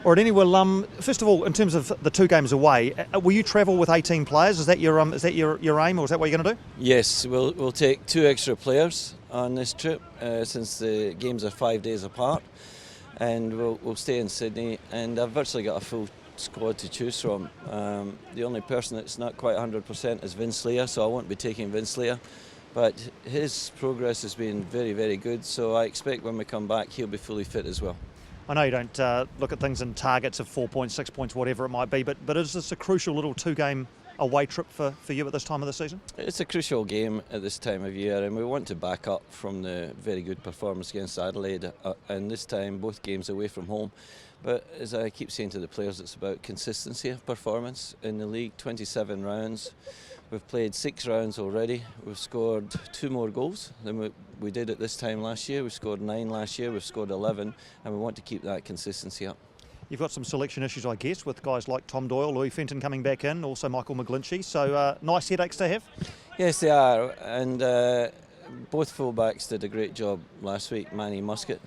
All right, Ernie, well, first of all, in terms of the 2 games away, will you travel with 18 players? Is that your aim, or is that what you're going to do? Yes, we'll take 2 extra players on this trip since the games are 5 days apart, and we'll stay in Sydney. And I've virtually got a full squad to choose from. The only person that's not quite 100% is Vince Leah, so I won't be taking Vince Leah. But his progress has been very, very good, so I expect when we come back he'll be fully fit as well. I know you don't look at things in targets of 4 points, 6 points, whatever it might be, but is this a crucial little 2-game away trip for you at this time of the season? It's a crucial game at this time of year, and we want to back up from the very good performance against Adelaide, and this time both games away from home. But as I keep saying to the players, it's about consistency of performance in the league. 27 rounds. We've played 6 rounds already. We've scored 2 more goals than we did at this time last year. We scored 9 last year, we've scored 11, and we want to keep that consistency up. You've got some selection issues, I guess, with guys like Tom Doyle, Louis Fenton coming back in, also Michael McGlinchey, so nice headaches to have? Yes, they are, and both fullbacks did a great job last week. Manny Muscat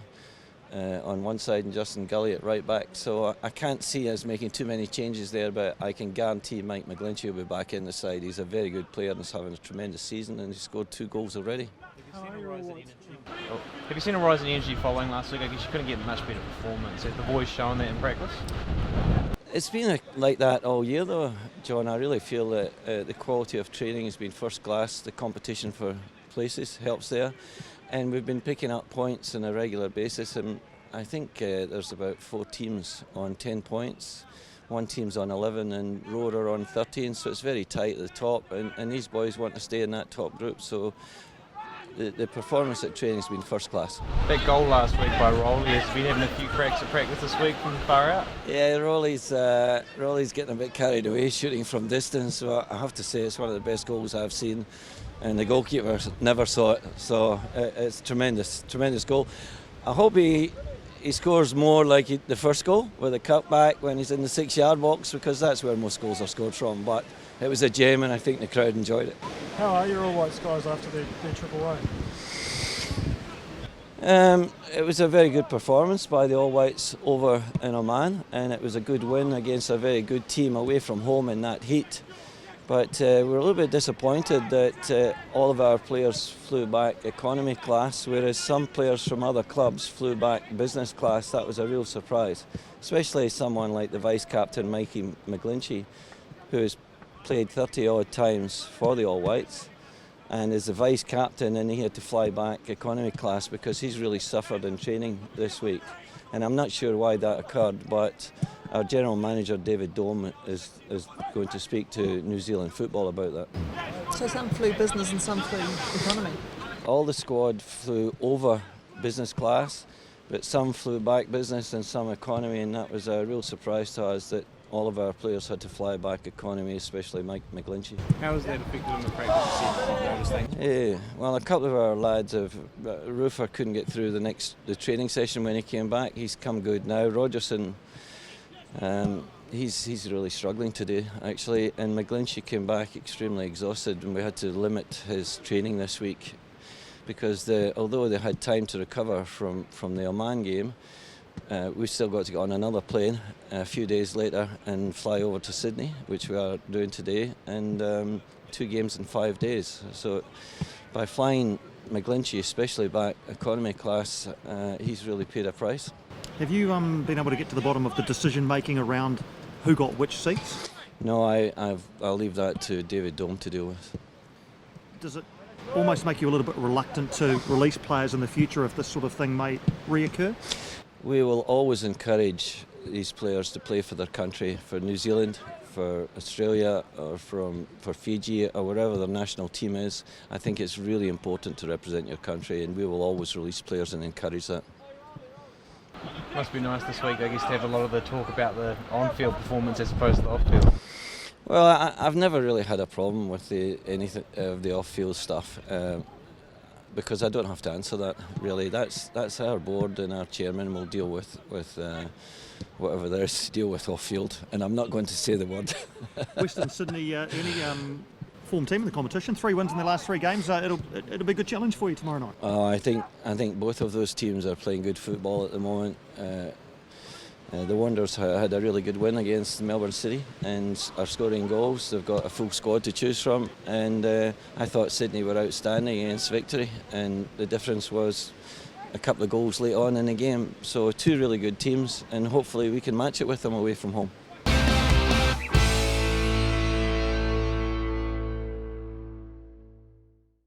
on one side and Justin Gully at right back, so I can't see us making too many changes there, but I can guarantee Mike McGlinchey will be back in the side. He's a very good player and is having a tremendous season, and he scored 2 goals already. Have you seen a rise in energy following last week? I guess you couldn't get much better performance. Have the boys shown that in practice? It's been like that all year though, John. I really feel that the quality of training has been first class. The competition for places helps there, and we've been picking up points on a regular basis, and I think there's about 4 teams on 10 points. 1 team's on 11 and Roar are on 13, so it's very tight at the top, and these boys want to stay in that top group, so the performance at training has been first class. That goal last week by Rolly has been having a few cracks at practice this week from far out. Yeah, Rolly's getting a bit carried away shooting from distance, so I have to say it's one of the best goals I've seen, and the goalkeeper never saw it, so it's tremendous goal. I hope he scores more like the first goal with a cutback when he's in the 6-yard box, because that's where most goals are scored from, but it was a gem and I think the crowd enjoyed it. How are your All Whites guys after their trip away? It was a very good performance by the All Whites over in Oman, and it was a good win against a very good team away from home in that heat. But we're a little bit disappointed that all of our players flew back economy class, whereas some players from other clubs flew back business class. That was a real surprise, especially someone like the vice-captain Mikey McGlinchey, who has played 30-odd times for the All Whites and is the vice-captain, and he had to fly back economy class because he's really suffered in training this week. And I'm not sure why that occurred, but our general manager David Dome is going to speak to New Zealand football about that. So some flew business and some flew economy? All the squad flew over business class, but some flew back business and some economy, and that was a real surprise to us that all of our players had to fly back economy, especially Mike McGlinchey. How has that affected in the practice? Yeah, well, a couple of our lads Roofer couldn't get through the training session when he came back. He's come good now. Rogerson, he's really struggling today actually, and McGlinchey came back extremely exhausted, and we had to limit his training this week because although they had time to recover from the Oman game, we've still got to get on another plane a few days later and fly over to Sydney, which we are doing today, and 2 games in 5 days. So by flying McGlinchey, especially back economy class, he's really paid a price. Have you been able to get to the bottom of the decision making around who got which seats? No, I'll leave that to David Dome to deal with. Does it almost make you a little bit reluctant to release players in the future if this sort of thing may reoccur? We will always encourage these players to play for their country, for New Zealand, for Australia, or for Fiji, or wherever their national team is. I think it's really important to represent your country, and we will always release players and encourage that. Must be nice this week, I guess, to have a lot of the talk about the on-field performance as opposed to the off-field. Well, I've never really had a problem with anything of the off-field stuff. Because I don't have to answer that, really. That's our board, and our chairman will deal with whatever there is to deal with off-field, and I'm not going to say the word. Western Sydney, Ernie, form team in the competition, 3 wins in their last 3 games. It'll be a good challenge for you tomorrow night. I think both of those teams are playing good football at the moment. The Wanderers had a really good win against Melbourne City and are scoring goals. They've got a full squad to choose from, and I thought Sydney were outstanding against Victory, and the difference was a couple of goals late on in the game. So 2 really good teams, and hopefully we can match it with them away from home.